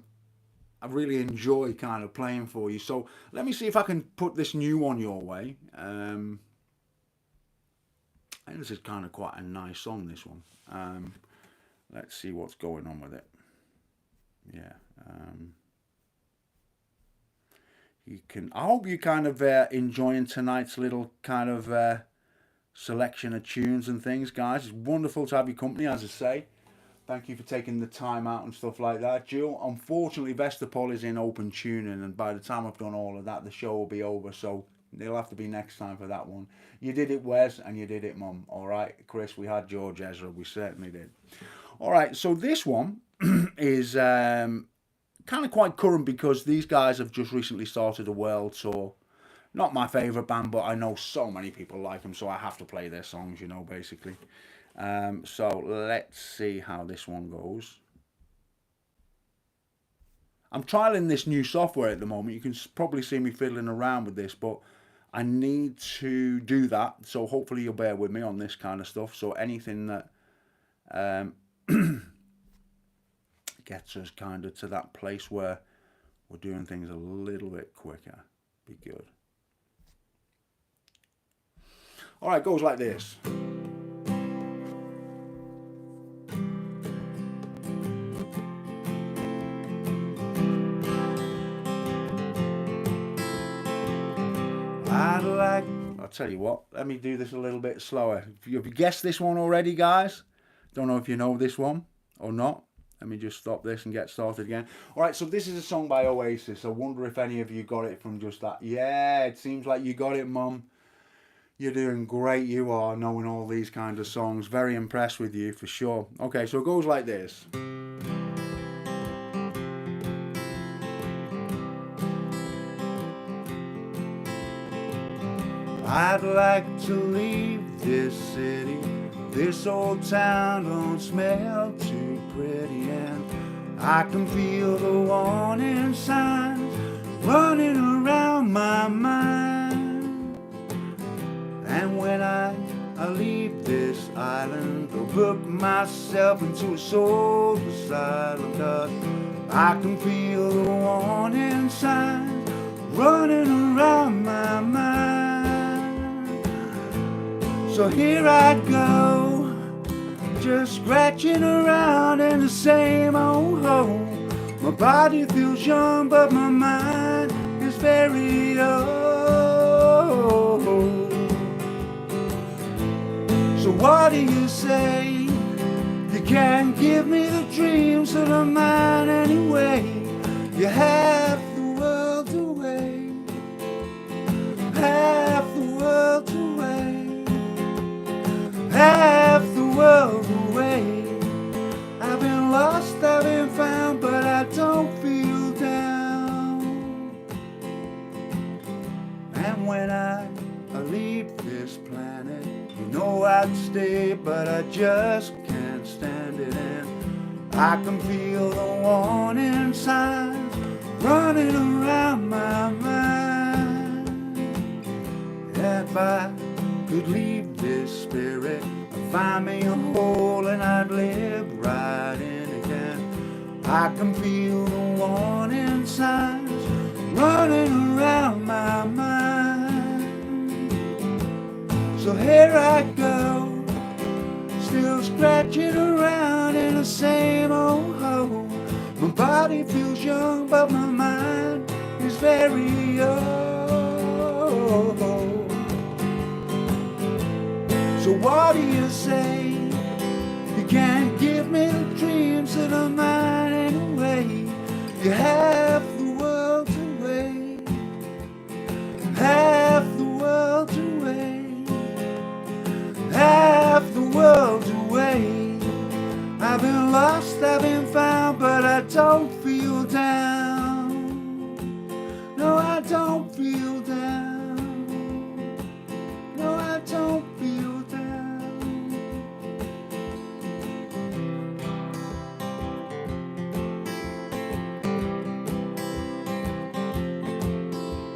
really enjoy kind of playing for you. So let me see if I can put this new one your way. I think this is kind of quite a nice song, this one. Let's see what's going on with it. Yeah. You can. I hope you kind of enjoying tonight's little kind of selection of tunes and things, guys. It's wonderful to have your company, as I say. Thank you for taking the time out and stuff like that, Jill. Unfortunately, Vestapol is in open tuning, and by the time I've done all of that, the show will be over. So it'll have to be next time for that one. You did it, Wes, and you did it, Mum. All right, Chris. We had George Ezra. We certainly did. All right. So this one is kind of quite current because these guys have just recently started a world tour. Not my favourite band, but I know so many people like them, so I have to play their songs, basically. So let's see how this one goes. I'm trialing this new software at the moment. You can probably see me fiddling around with this, but I need to do that. So hopefully you'll bear with me on this kind of stuff. So anything that gets us kind of to that place where we're doing things a little bit quicker, be good. All right, goes like this. I'll tell you what, let me do this a little bit slower. Have you guessed this one already, guys? Don't know if you know this one or not. Let me just stop this and get started again. All right, so this is a song by Oasis. I wonder if any of you got it from just that. Yeah, it seems like you got it, Mum. You're doing great, you are, knowing all these kinds of songs. Very impressed with you, for sure. Okay, so it goes like this. I'd like to leave this city. This old town don't smell too pretty, and I can feel the warning signs running around my mind. And when I I leave this island, I'll book myself into a soul asylum, 'cause I can feel the warning signs running around my mind. So here I go, just scratching around in the same old hole. My body feels young, but my mind is very old. So what do you say? You can't give me the dreams that are mine anyway. You're half the world away, half the world away, half the world away. I've been lost, I've been found, but I don't feel down. And when I leave this planet, you know I'd stay, but I just can't stand it. And I can feel the warning signs running around my mind. If I could leave this spirit, I'd find me a hole and I'd live right in again. I can feel the warning signs running around my mind. So here I go, still scratching around in the same old hole. My body feels young, but my mind is very old. So what do you say? You can't give me the dreams that are mine anyway. You're half the world away, half the world away, half the world away. I've been lost, I've been found, but I don't feel down. No, I don't feel down. No, I don't feel down.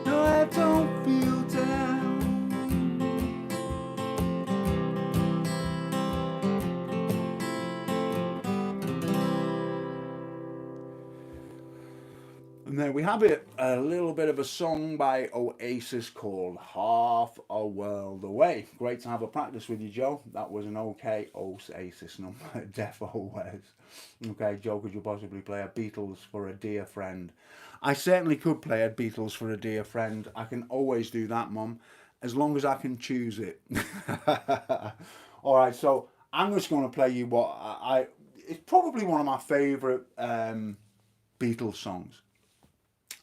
No, I don't feel down. And there we have it, a little bit of a song by Oasis called Half a World Away. Great to have a practice with you, Joe. That was an okay Oasis number, defo was. Okay, Joe, could you possibly play a Beatles for a Dear Friend? I certainly could play a Beatles for a Dear Friend. I can always do that, Mum, as long as I can choose it. All right, so I'm just going to play you what it's probably one of my favourite Beatles songs.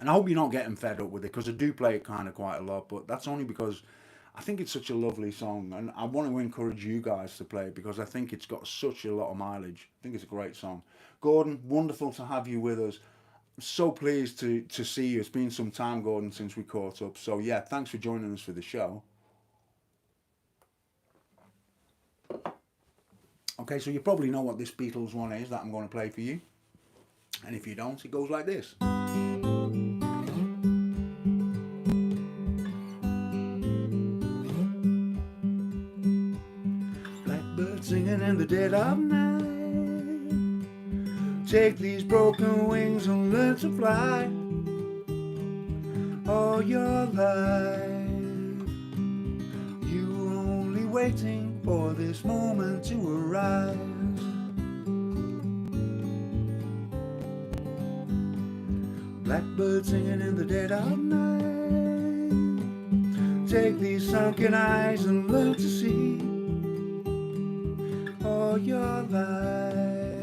And I hope you're not getting fed up with it, because I do play it kind of quite a lot, but that's only because I think it's such a lovely song, and I want to encourage you guys to play it because I think it's got such a lot of mileage. I think it's a great song. Gordon, wonderful to have you with us. I'm so pleased to see you. It's been some time, Gordon, since we caught up. So yeah, thanks for joining us for the show. Okay, so you probably know what this Beatles one is that I'm going to play for you. And if you don't, it goes like this. Blackbird singing in the dead of night. Take these broken wings and learn to fly. All your life you were only waiting for this moment to arise. Blackbird singing in the dead of night. Take these sunken eyes and learn to see. All your life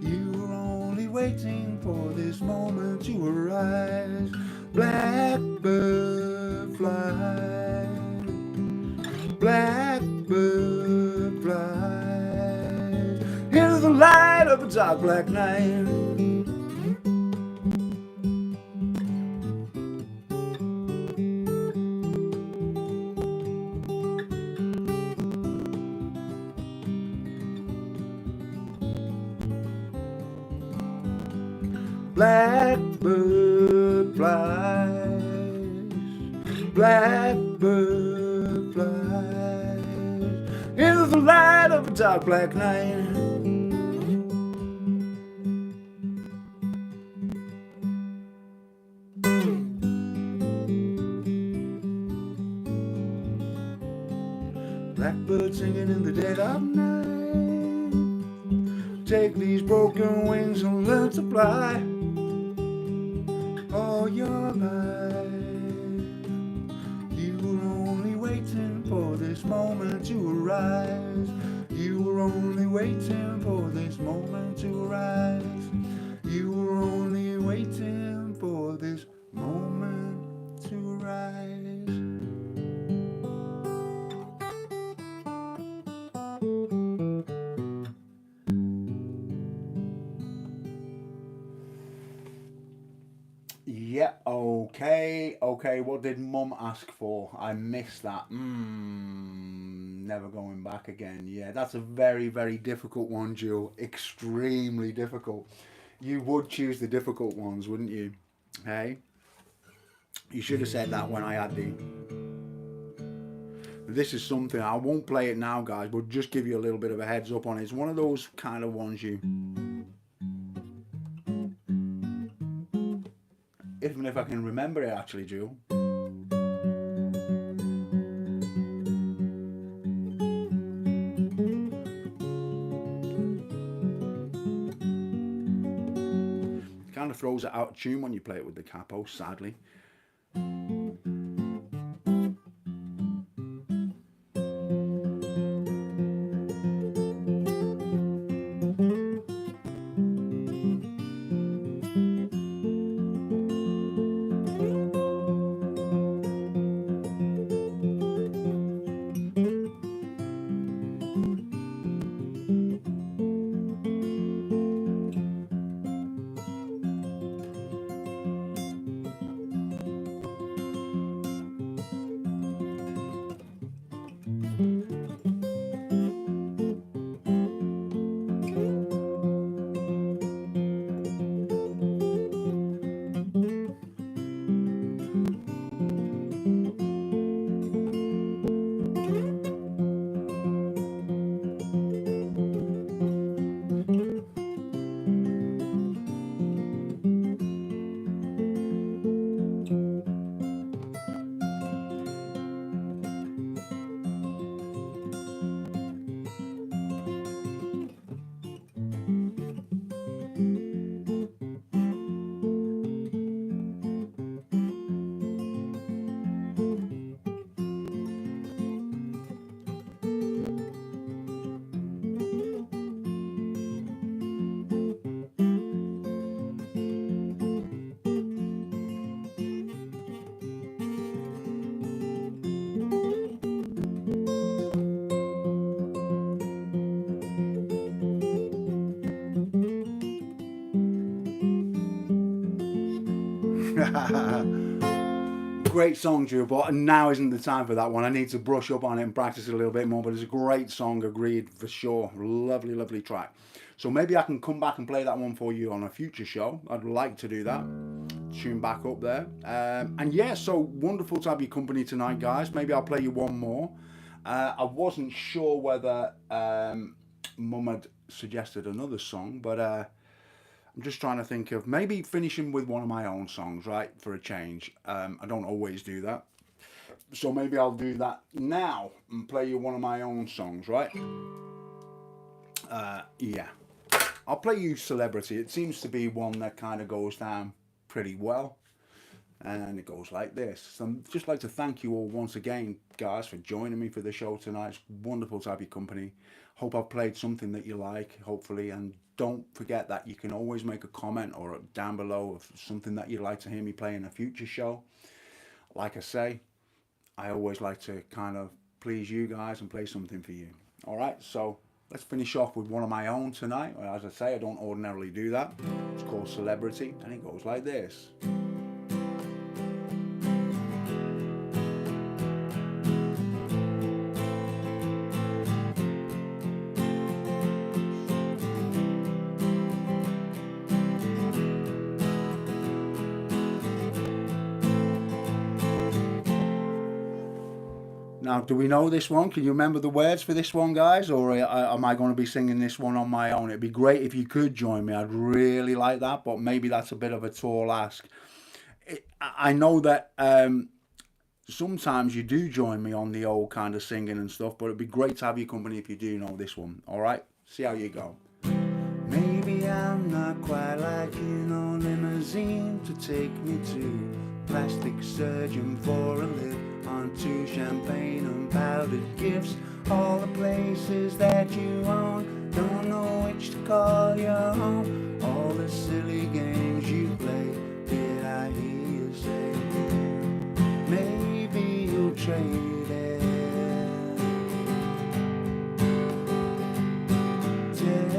you were only waiting for this moment to arise. Blackbird fly, blackbird fly into the light of a dark black night. Blackbird flies, blackbird flies the light of a dark black night. Blackbird singing in the dead of night. Take these broken wings and learn to fly. All your life, you were only waiting for this moment to arise. You were only waiting for this moment to arise. You were only waiting for this moment to arise. Yeah, okay, what did Mum ask for? I missed that. Never going back again. Yeah, that's a very, very difficult one, Jewel. Extremely difficult. You would choose the difficult ones, wouldn't you? Hey? You should have said that when I had the... This is something, I won't play it now, guys, but just give you a little bit of a heads up on it. It's one of those kind of ones you... Even if I can remember it, actually, Jewel. It kind of throws it out of tune when you play it with the capo, sadly. Great song, Drew, but now isn't the time for that one. I need to brush up on it and practice it a little bit more, but it's a great song, agreed, for sure. Lovely, lovely track. So maybe I can come back and play that one for you on a future show. I'd like to do that. Tune back up there. And yeah, so wonderful to have your company tonight, guys. Maybe I'll play you one more. I wasn't sure whether Mum had suggested another song, but I'm just trying to think of maybe finishing with one of my own songs, right, for a change. I don't always do that. So maybe I'll do that now and play you one of my own songs, right? Yeah. I'll play you Celebrity. It seems to be one that kind of goes down pretty well. And it goes like this. So I'd just like to thank you all once again, guys, for joining me for the show tonight. It's wonderful to have your company. Hope I've played something that you like, hopefully. And don't forget that you can always make a comment or down below of something that you'd like to hear me play in a future show. Like I say, I always like to kind of please you guys and play something for you. All right, so let's finish off with one of my own tonight. As I say, I don't ordinarily do that. It's called Celebrity, and it goes like this. Now, do we know this one? Can you remember the words for this one, guys? Or am I going to be singing this one on my own? It'd be great if you could join me. I'd really like that, but maybe that's a bit of a tall ask. I know that sometimes you do join me on the old kind of singing and stuff, but it'd be great to have your company if you do know this one. All right? See how you go. Maybe I'm not quite like you, no limousine to take me to plastic surgeon for a lift, onto champagne and powdered gifts, all the places that you own, don't know which to call your home, all the silly games you play, did I hear you say, maybe you'll trade it. Tell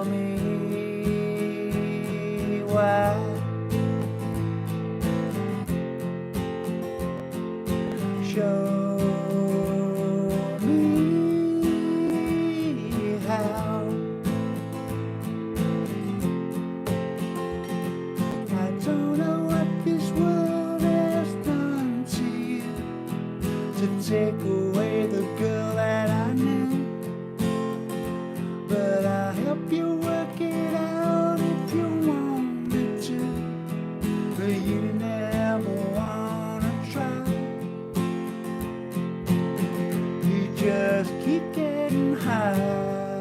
me why. Show me how. I don't know what this world has done to you, to take away the girl that I knew, but I'll help you work it out if you want me to, but you never wanna try. Just keep getting high.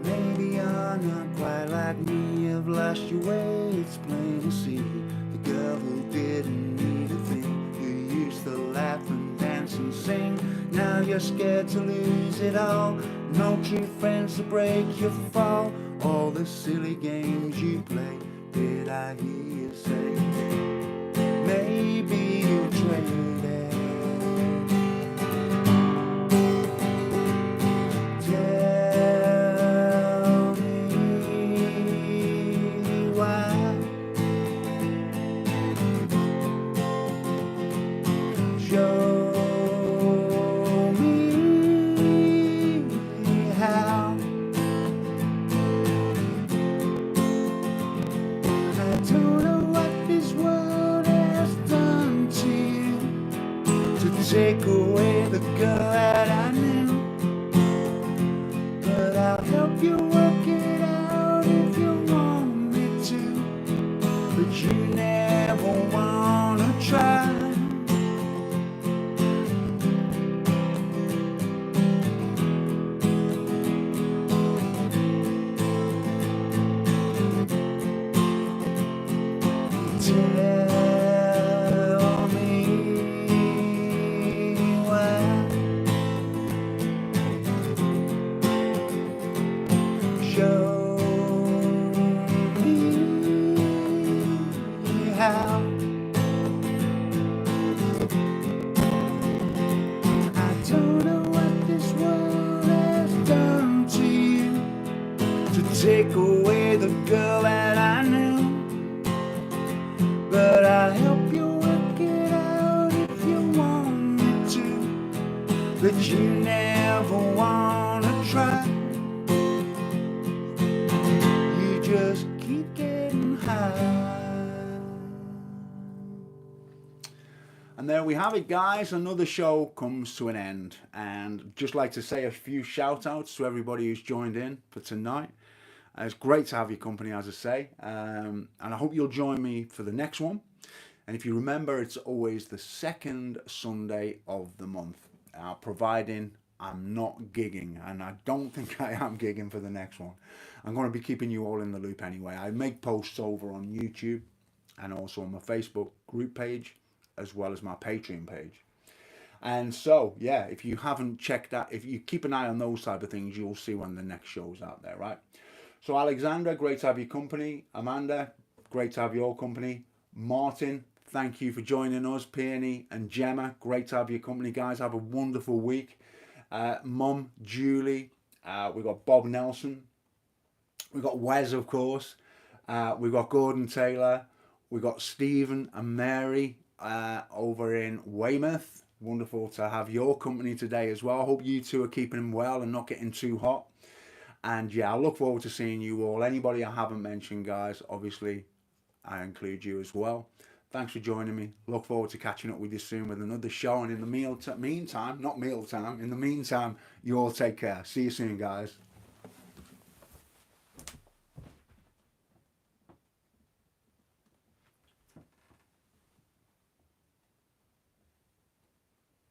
Maybe you're not quite like me, you've lost your way, it's plain to see. The girl who didn't need a thing, who used to laugh and dance and sing, now you're scared to lose it all. No true friends to break your fall, all the silly games you play, did I hear you say, maybe you trade it. Tell me why. Show me how. I don't know what this world has done to you, to take away the girl that I knew, but I'll help you work it out if you want me to, but you never wanna try. Tell me why. Show me how. I don't know what this world has done to you, to take away the girl that I knew, but I'll help you work it out if you want me to, but you never wanna try. You just keep getting high. And there we have it, guys. Another show comes to an end, and just like to say a few shout outs to everybody who's joined in for tonight. It's great to have your company, as I say, and I hope you'll join me for the next one. And if you remember, it's always the second Sunday of the month, providing I'm not gigging, and I don't think I am gigging for the next one. I'm going to be keeping you all in the loop anyway. I make posts over on YouTube and also on my Facebook group page, as well as my Patreon page. And so, yeah, if you haven't checked that, if you keep an eye on those type of things, you'll see when the next show's out there, right? So Alexandra, great to have your company. Amanda, great to have your company. Martin, thank you for joining us. Peony and Gemma, great to have your company, guys. Have a wonderful week. Mum, Julie, we've got Bob Nelson. We've got Wes, of course. We've got Gordon Taylor. We've got Stephen and Mary over in Weymouth. Wonderful to have your company today as well. Hope you two are keeping them well and not getting too hot. And yeah, I look forward to seeing you all. Anybody I haven't mentioned, guys, obviously, I include you as well. Thanks for joining me. Look forward to catching up with you soon with another show. And in the meantime, not mealtime, in the meantime, you all take care. See you soon, guys.